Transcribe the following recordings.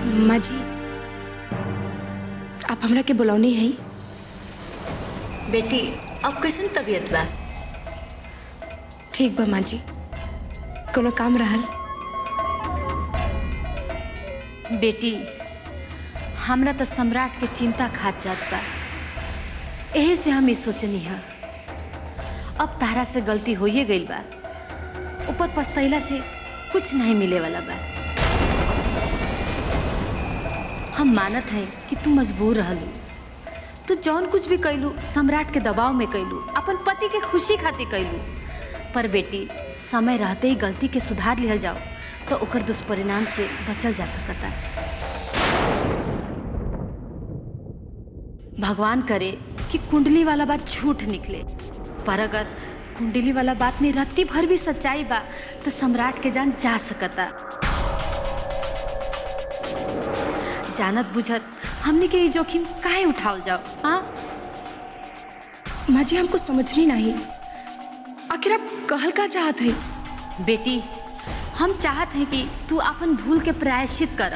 माँ जी, आप हमरा के बुलौनी है? बेटी अब कैसन तबीयत बा? ठीक बा माँ जी, कोनो काम रहल? बेटी हमरा तो सम्राट के चिंता खात जात बा, यही से हम सोचनी है अब तारा से गलती होइए गई बा, ऊपर पछतैला से कुछ नहीं मिले वाला बा। हम मानत हैं कि तू मजबूर रहलू, तू जौन कुछ भी कैलू सम्राट के दबाव में कैलू, अपन पति के खुशी खातिर कैलू। पर बेटी समय रहते ही गलती के सुधार लिहल जाओ तो ओकर दुष्परिणाम से बचल जा सकता। भगवान करे कि कुंडली वाला बात झूठ निकले, पर अगर कुंडली वाला बात में रत्ती भर भी सच्चाई बा तो सम्राट के जान जा सकता। जानत बुझत हमने के ये जोखिम काहे उठावल जाओ? हाँ माँ जी, हमको समझनी नहीं, आखिर आप कहल का चाहत है? बेटी हम चाहत हैं कि तू अपन भूल के प्रायश्चित कर,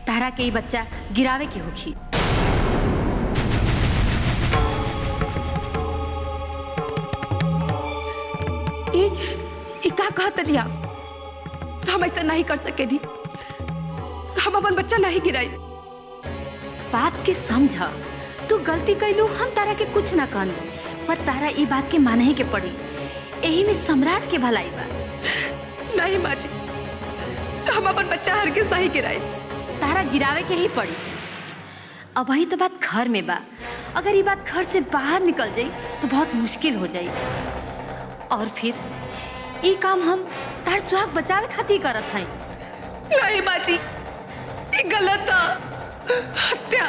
तारा के ये बच्चा गिरावे के होखी। ये का कहत नहीं आप? हम ऐसा नहीं कर सकेनी, हम अपन बच्चा नहीं गिराई। बात के समझा, तू गलती कैलू, हम तारा के कुछ ना कहन, पर तारा ये बात के माने के पड़ी, यही में सम्राट के भलाई बा। नहीं माँ जी, हम अपन बच्चा हरगिज नहीं गिराई। तारा गिरावे के ही पड़ी। अब वही तो बात घर में बा, अगर ये बात घर से बाहर निकल जाई तो बहुत मुश्किल हो जाई, और फिर ये काम हम तार सुहाग बचावे खातिर करत हैं। नहीं माँ जी, ये गलत था, हत्या,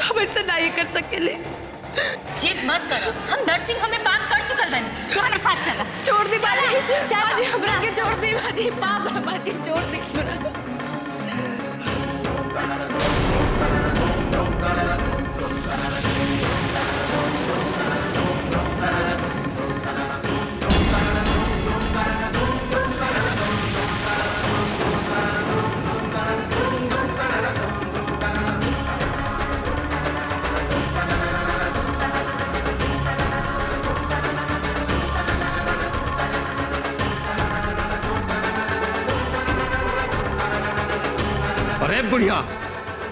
हम ऐसा नहीं कर सकेले। जिद मत करो, हम नर्सिंग होम में बात कर चुकल बानी, तू हमारे साथ चला। छोड़ दी माँ जी, हमरा के छोड़ दी माँ जी, माँ जी छोड़ दी हमरा। अरे बुढ़िया,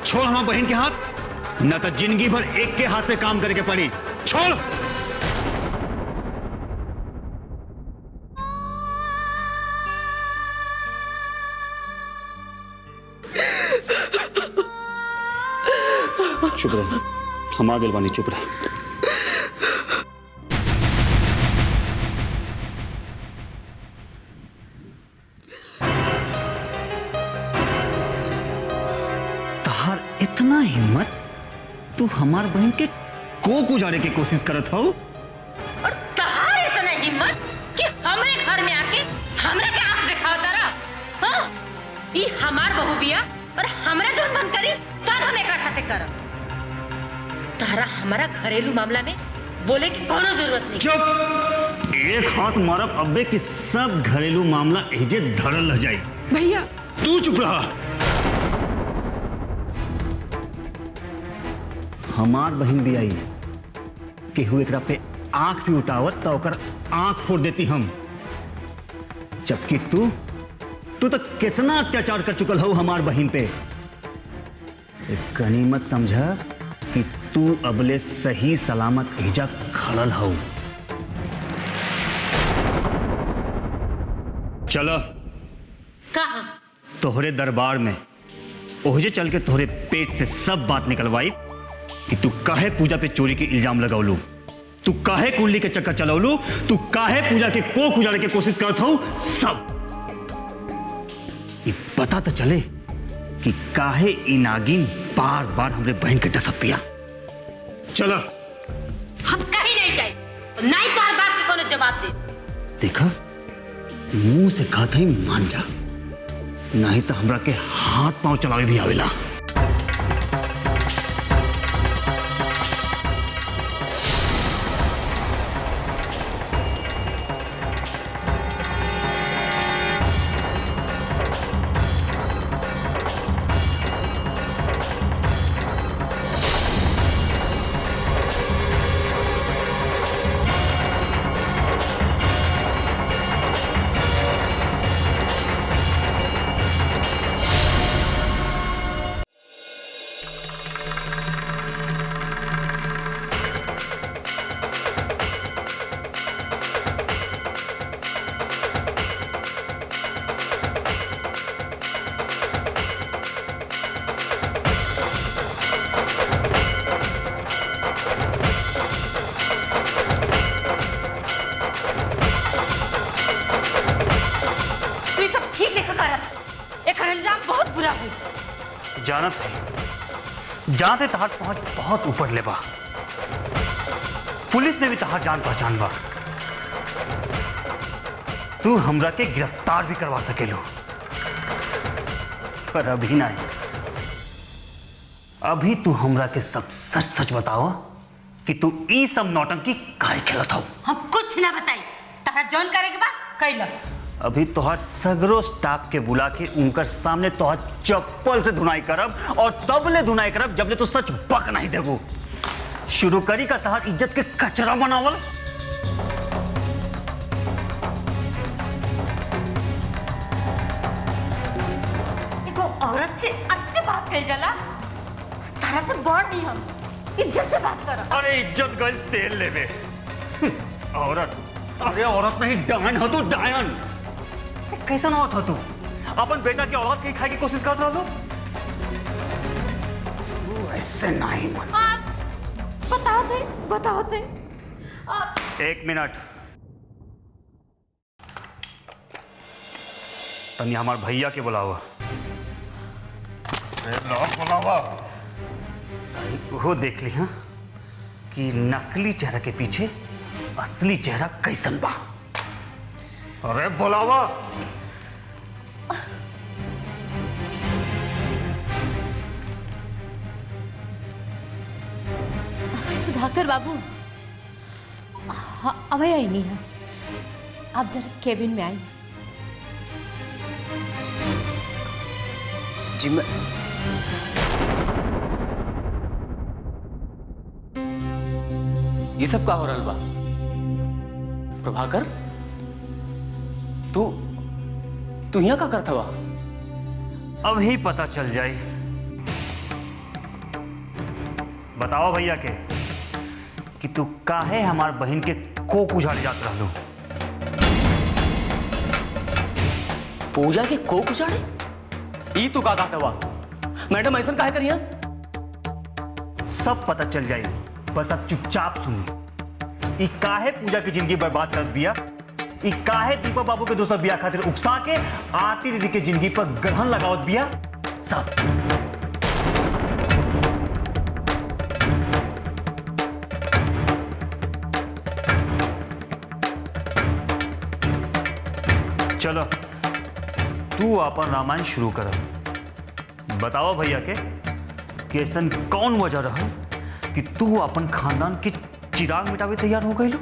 छोड़ हमारे बहन के हाथ, न तो जिंदगी भर एक के हाथ से काम करके पड़ी। छोड़। चुप रह, हम आ गए बानी, चुप रह। इतना हिम्मत, तू हमार बहन के कोक उजाड़े की कोशिश करत हो? और तहार इतना हिम्मत कि हमरे घर में आके हमरा के आंख दिखाओ तारा? हाँ, ये हमार बहू बिया और हमरा जोन बंद करी सन हम एकरा साथे करब। तारा हमारा घरेलू मामला में बोले की कोनो जरूरत नहीं। चुप, एक हाथ मारब अब्बे की सब घरेलू मामला एजे धरल रह जाई। भैया तू चुप रहा। हमार बहन भी आई कि हुए एकरा पे आंख भी उठावत तो ओकर आंख फोड़ देती हम, जबकि तू तो कितना अत्याचार कर चुकल हो हमार बहन पे। एक गनीमत समझा कि तू अबले सही सलामत एजा खड़ल हो। चलो कहां? तोहरे दरबार में ओहजे चल के तोहरे पेट से सब बात निकलवाई कि तू काहे पूजा पे चोरी के इल्जाम लगौलू, तू काहे कुंडली के चक्कर चलौलू, तू काहे पूजा के कोख उजाड़े की कोशिश करत हो। सब ये पता तो चले कि काहे ई नागिन बार बार हमरे बहन के डसत पिया। चलो हम कहीं नहीं जाए, नहीं तार बात के कोनो जवाब दे। देखा, मुंह से कहत ही मान जा, नहीं तो हमरा के हाथ पांव चलावे भी आवेला। अंजाम बहुत बुरा है। जानत है, जानते तहार पहुंच बहुत ऊपर ले बा। पुलिस में भी तहार जान पहचान बा। तू हमरा के गिरफ्तार भी करवा सकेलो, पर अभी नहीं। अभी तू हमरा के सब सच सच बताओ कि तू ई सब नौटंकी काहे खेलत हो। हम कुछ ना बताई, तारा जौन करे के बा कैला। अभी तोहर सगरो स्टाफ के बुला के उनकर सामने तोहर चप्पल से धुनाई करब, और तबले धुनाई करब जबले तू सच बक नहीं देबू। शुरू करी का तहार इज्जत के कचरा बनावल। एगो औरत से अच्छे बात कही जाला, तारा से बड़ नहीं, हम इज्जत से बात कर। अरे इज्जत गल तेल लेवे। औरत, अरे औरत नहीं डायन हो तू, डायन। कैसा औरत हो तू? अपन बेटा की औरत की खाए की कोशिश कर रहा हो। ऐसे नहीं मन। बताओ दे। एक मिनट, तनी हमार भैया के बुलावा। बुलावा वो देख ली, हाँ, कि नकली चेहरा के पीछे असली चेहरा कैसन बा। अरे बुलावा। सुधाकर बाबू, हाँ अभय आई नहीं है, आप जरा केबिन में आई। जी मैं ये सब का हो रहा बा? प्रभाकर, तू यहाँ का करता हुआ? अब ही पता चल जाए। बताओ भैया के कि तू काहे हमार बहन के कोक उजाड़े जात रहलो। पूजा के कोक उजाड़े? ई तू का कहता हुआ? मैडम ऐसा काहे करिया? सब पता चल जाए, बस अब चुपचाप सुनी। ई काहे पूजा की जिंदगी बर्बाद कर दिया, ई काहे दीपक बाबू के दोस्त बिया खातिर उकसा के आरती दीदी के जिंदगी पर ग्रहण लगावत बिया, सब। चलो तू अपन रामायण शुरू कर। बताओ भैया के कि ऐसन कौन वजह रहा कि तू अपन खानदान के चिराग मिटावे तैयार हो गई लो।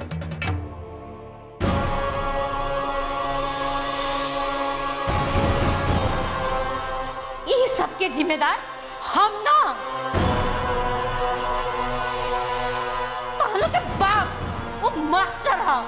ये सबके जिम्मेदार हम ना, तो के बाप वो मास्टर हा।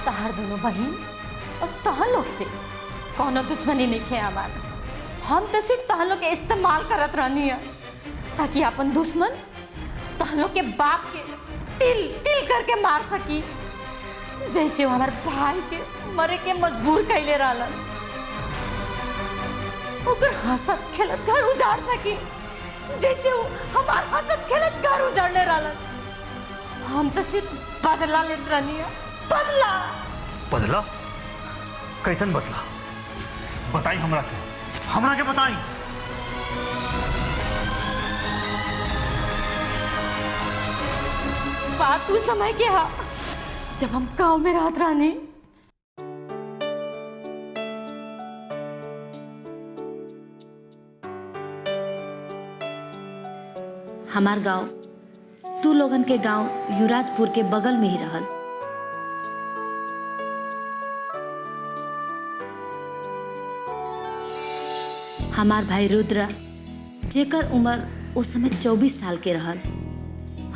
तहार दोनों बहन और तहां लोग से कौनो दुश्मनी नहीं है हमार। हम तो सिर्फ तहां लोग के इस्तेमाल करत रहनी है ताकि अपन दुश्मन तहां लोग के बाप के तिल तिल करके मार सकी, जैसे वो हमारे भाई के मरे के मजबूर कैले रहलन। ओकर हंसत खेलत घर उजाड़ सकी, जैसे वो हमार हंसत खेलत घर उजाड़ले रहलन। हम तो सिर्फ बदला लेत रहनी है। बदला? बदला? कैसन बदला? बताई हमरा के बताई। बात उस समय के हा जब हम गांव में रहत रहनी। हमार गांव तू लोगन के गांव युवराजपुर के बगल में ही रहल। हमार भाई रुद्र, जेकर उम्र उस समय 24 साल के रहल,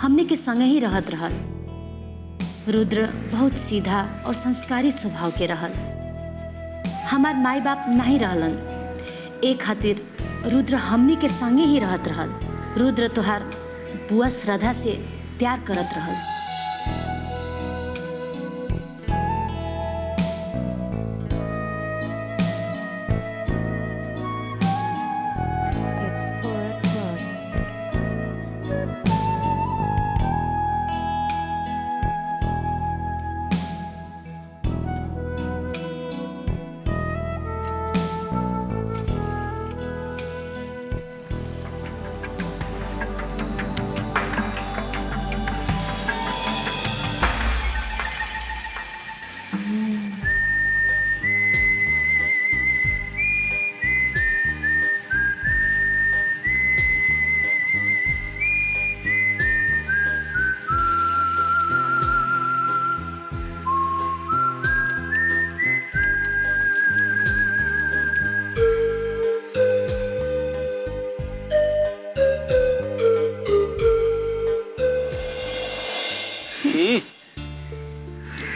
हमने के संगे ही रहत रहल। रुद्र बहुत सीधा और संस्कारी स्वभाव के रहल। हमार माई बाप नहीं रहलन, एक खातिर रुद्र हमनी के संगे ही रहत रहल। रुद्र तोहार बुआ श्रद्धा से प्यार करत रहल।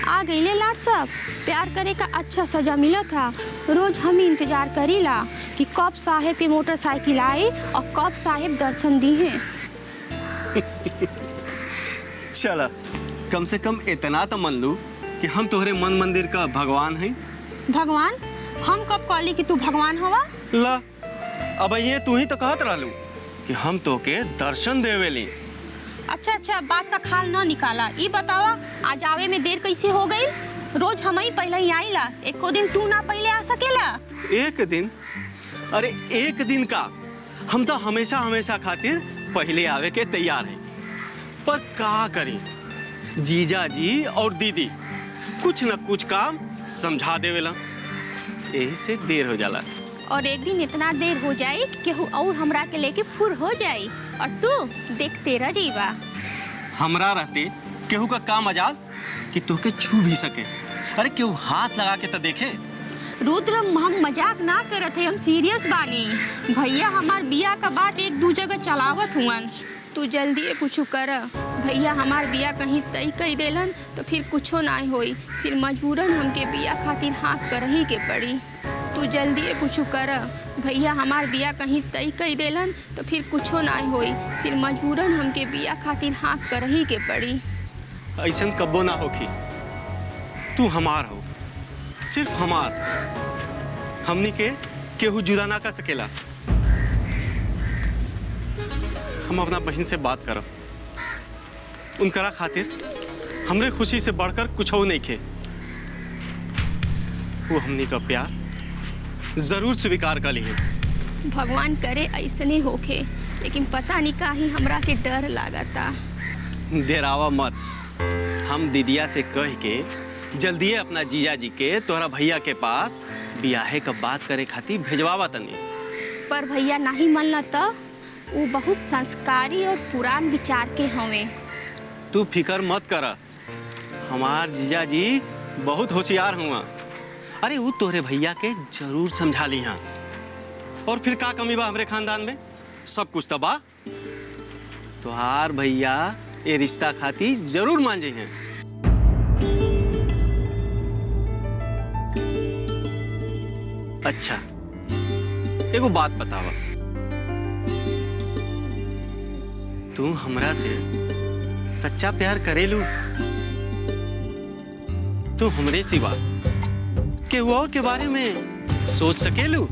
आ गईले लाट साहब, प्यार करे का अच्छा सजा मिला था। रोज हम ही इंतजार करीला कि कब साहेब की मोटरसाइकिल आई और कब साहेब दर्शन दी हैं। चला, कम से कम इतना तो मान लू कि हम तोहरे मन मंदिर का भगवान हैं। भगवान? हम कब कहली कि तू भगवान हवा? ला, अब ये तू ही तो कहत रहलू कि हम तोके दर्शन देवेली। अच्छा अच्छा, बात का खाल न निकाला। ये बतावा आज आवे में देर कैसे हो गई? रोज हम ही पहले ही आईला, एको दिन तू ना पहले आ सकेला? एक दिन? अरे एक दिन का, हम तो हमेशा हमेशा खातिर पहले आवे के तैयार हैं। पर का करी, जीजा जी और दीदी कुछ न कुछ काम समझा देवेला, यही से देर हो जाला। और एक दिन इतना देर हो जाए कि केहू और हमरा के लेके फुर हो जाए और तू देखते रह जाइबा। हमरा रहते केहू का काम आजाद कि तोके छू भी सके। अरे केहू हाथ लगा के तो देखे। रुद्र, हम मजाक ना करत है, हम सीरियस बानी। भैया हमार बिया का बात एक दू जगह चलावत हुअन। तू जल्दी कुछ कर। भैया हमार बिया कहीं तय कर देलन तो फिर कुछो ना होई, फिर मजबूरन हमके बिया खातिर हाँ कर ही के पड़ी। तू जल्दी कुछ कर। भैया हमार बिया कहीं तय कर देलन तो फिर कुछो ना होई, फिर मजबूरन हमके बिया खातिर हाँ कर ही के पड़ी। ऐसन कब्बो ना होखी। तू हमार हो, सिर्फ हमार। हमनी के केहू जुदा ना कर सकेला। हम अपना बहन से बात करब, उनकरा खातिर हमरे खुशी से बढ़कर कुछ नहीं खे। वो हमनी का प्यार जरूर स्वीकार कर ली है। भगवान करे ऐसने होखे, लेकिन पता नहीं काहे हमरा के डर लागता। डेरावा मत। हम दीदिया से कह के जल्दी अपना जीजा जी के तोहरा भैया के पास बियाहे का बात करे खातिर भेजवावा तनी। पर भैया नहीं मनला तो? वो बहुत संस्कारी और पुरान विचार के हवे। तू फिकर मत कर, हमार जीजा जी बहुत होशियार हुआ। अरे वो तोहरे भैया के जरूर समझा ली हाँ। और फिर का कमी बा हमरे खानदान में? सब कुछ तो बा। तोहार भैया ये रिश्ता खातिर जरूर मान जाई हैं। अच्छा, एगो बात बतावा, तू हमरा से सच्चा प्यार करेलू? तू हमरे सिवा केहू और के बारे में सोच सकेलू?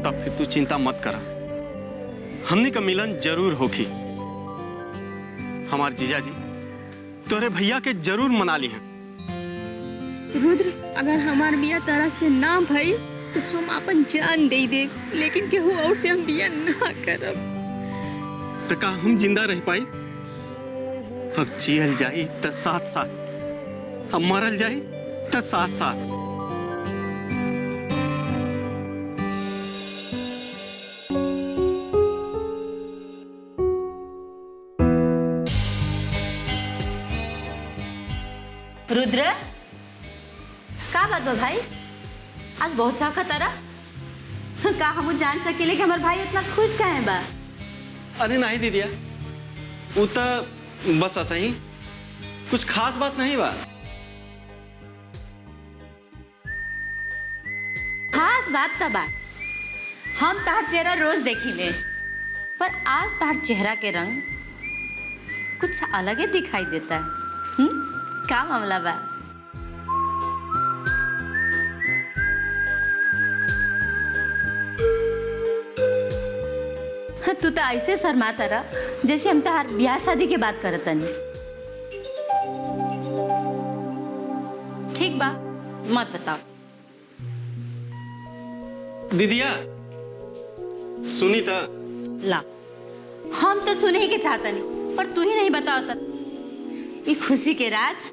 तब फिर तू चिंता मत कर, हमनी का मिलन जरूर होगी। हमार जीजा जी तोरे भैया के जरूर मना ली हैं। रुद्र, अगर हमार बिया तरह से ना भई तो हम अपन जान दे दे, लेकिन केहू और से हम बिया ना करब। तो का हम जिंदा रह पाई? अब जियल जाई तो साथ साथ, अब मरल जाई तो साथ साथ। रुद्र, का बात बा भाई? आज बहुत चौका तारा। का हम जान सकेले कि हमार भाई इतना खुश काहे बा? अरे नहीं दीदिया, वो तो बस ऐसा ही, कुछ खास बात नहीं बा। का बात बा भाई? आज बहुत चौका तारा। का हम जान सकेले कि हमार भाई इतना खुश काहे बा? अरे नहीं दीदिया, वो तो बस ऐसा ही, कुछ खास बात नहीं बा। अरे नहीं दीदिया, वो तो बस ऐसा ही, कुछ खास बात नहीं बा। अरे नहीं दीदिया, वो तो बस ऐसा ही, कुछ खास बात नहीं बा। खास बात तबा हम तार चेहरा रोज देखिले, पर आज तार चेहरा के रंग कुछ अलग ही दिखाई देता है। का मामला बा? तू तो ऐसे शर्माता रहा जैसे हम तार ब्याह शादी के बात करत नहीं। ठीक बा, मत बताओ। दीदिया सुनी था। ला, हम तो सुने ही के चाहता नहीं, पर तू ही नहीं बताओ तब। ये खुशी के राज